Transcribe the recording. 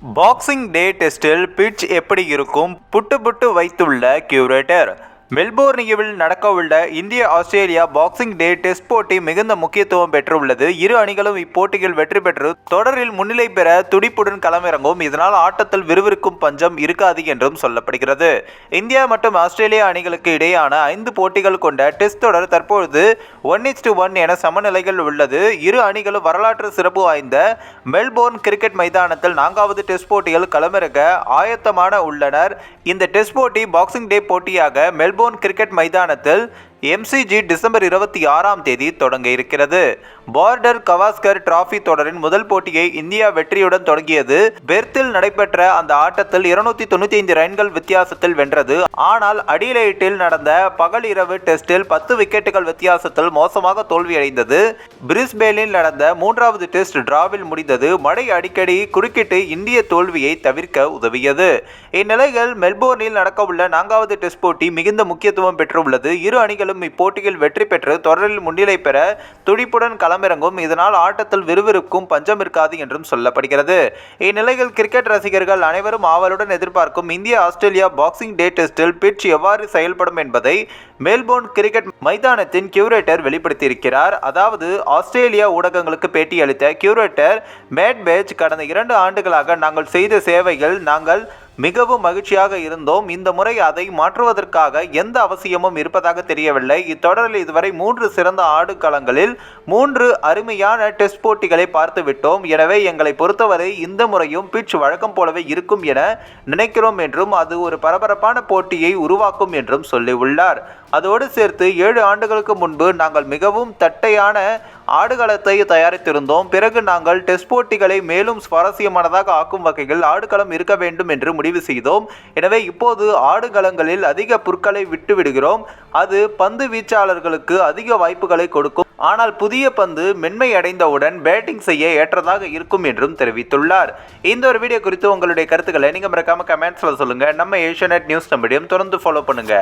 Boxing டே டெஸ்டில் pitch எப்படி இருக்கும்? புட்டு வைத்துள்ள கியூரேட்டர். மெல்போர்னில் நடக்கவுள்ள இந்திய ஆஸ்திரேலியா பாக்ஸிங் டே டெஸ்ட் போட்டி மிகுந்த முக்கியத்துவம் பெற்றுள்ளது. இரு அணிகளும் இப்போட்டியில் வெற்றி பெற்று தொடரில் முன்னிலை பெற துடிப்புடன் களமிறங்கும். இதனால் ஆட்டத்தில் விறுவிறுக்கும் பஞ்சம் இருக்காது என்றும் சொல்லப்படுகிறது. இந்தியா மற்றும் ஆஸ்திரேலியா அணிகளுக்கு இடையேயான 5 போட்டிகள் கொண்ட டெஸ்ட் தொடர் தற்பொழுது 1-1 என சமநிலையில் உள்ளது. இரு அணிகளும் வரலாற்று சிறப்பு வாய்ந்த மெல்போர்ன் கிரிக்கெட் மைதானத்தில் 4வது டெஸ்ட் போட்டியில் களமிறங்க ஆயத்தமான உள்ளனர். இந்த டெஸ்ட் போட்டி பாக்ஸிங் டே போட்டியாக மெல்போர்ன் கிரிக்கெட் மைதானத்தில் MCG டிசம்பர் 26ஆம் தேதி தொடங்க இருக்கிறது. பார்டர் கவாஸ்கர் டிராபி தொடரின் முதல் போட்டியை இந்தியா வெற்றியுடன் தொடங்கியது. பெர்த்தில் நடைபெற்ற அந்த ஆட்டத்தில் 295 ரன்கள் வித்தியாசத்தில் வென்றது. ஆனால் அடிலைட்டில் நடந்த பகல் இரவு டெஸ்டில் 10 விக்கெட்டுகள் வித்தியாசத்தில் மோசமாக தோல்வியடைந்தது. பிரிஸ்பேனில் நடந்த 3வது டெஸ்ட் டிராவில் முடிந்தது. மழை அடிக்கடி குறுக்கிட்டு இந்திய தோல்வியை தவிர்க்க உதவியது. இந்நிலையில் மெல்போர்னில் நடக்கவுள்ள 4வது டெஸ்ட் போட்டி மிகுந்த முக்கியத்துவம் பெற்றுள்ளது. இரு அணிகள் இப்போட்டியில் வெற்றி பெற்று தொடரில் முன்னிலை பெற துடிப்புடன் களமிறங்கும். இதனால் ஆட்டத்தில் விறுவிறுக்கும் பஞ்சம் இருக்காது என்றும் சொல்லப்படுகிறது. இந்நிலையில் கிரிக்கெட் ரசிகர்கள் அனைவரும் ஆவலுடன் எதிர்பார்க்கும் இந்திய ஆஸ்திரேலியா பாக்ஸிங் டே டெஸ்டில் பிட்ச் எவ்வாறு செயல்படும் என்பதை மெல்போர்ன் கிரிக்கெட் மைதானத்தின் கியூரேட்டர் வெளிப்படுத்தியிருக்கிறார். அதாவது ஆஸ்திரேலியா ஊடகங்களுக்கு பேட்டியளித்த கியூரேட்டர் மேட் பேட்ச், கடந்த 2 ஆண்டுகளாக நாங்கள் செய்த சேவைகள் நாங்கள் மிகவும் மகிழ்ச்சியாக இருந்தோம். இந்த முறை அதை மாற்றுவதற்காக எந்த அவசியமும் இருப்பதாக தெரியவில்லை. இத்தொடரில் இதுவரை 3 சிறந்த ஆடுகளங்களில் 3 அருமையான டெஸ்ட் போட்டிகளை பார்த்து விட்டோம். எனவே எங்களை பொறுத்தவரை இந்த முறையும் பிட்ச் வழக்கம் போலவே இருக்கும் என நினைக்கிறோம் என்றும் அது ஒரு பரபரப்பான போட்டியை உருவாக்கும் என்றும் சொல்லியுள்ளார். அதோடு சேர்த்து 7 ஆண்டுகளுக்கு முன்பு நாங்கள் மிகவும் தட்டையான ஆடுகளத்தை தயாரித்திருந்தோம். பிறகு நாங்கள் டெஸ்ட் போட்டிகளை மேலும் சுவாரஸ்யமானதாக ஆக்கும் வகையில் ஆடுகளம் இருக்க வேண்டும் என்று முடிவு செய்தோம். எனவே இப்போது ஆடுகளங்களில் அதிக புற்களை விட்டு விடுகிறோம். அது பந்து வீச்சாளர்களுக்கு அதிக வாய்ப்புகளை கொடுக்கும். ஆனால் புதிய பந்து மென்மை அடைந்தவுடன் பேட்டிங் செய்ய ஏற்றதாக இருக்கும் என்றும் தெரிவித்துள்ளார். இந்த ஒரு வீடியோ குறித்து உங்களுடைய கருத்துக்களை நீங்க மறக்காம கமெண்ட்ஸ்ல சொல்லுங்க. நம்ம ஏஷியாநெட் நியூஸ் மீடியம் தொடர்ந்து ஃபாலோ பண்ணுங்க.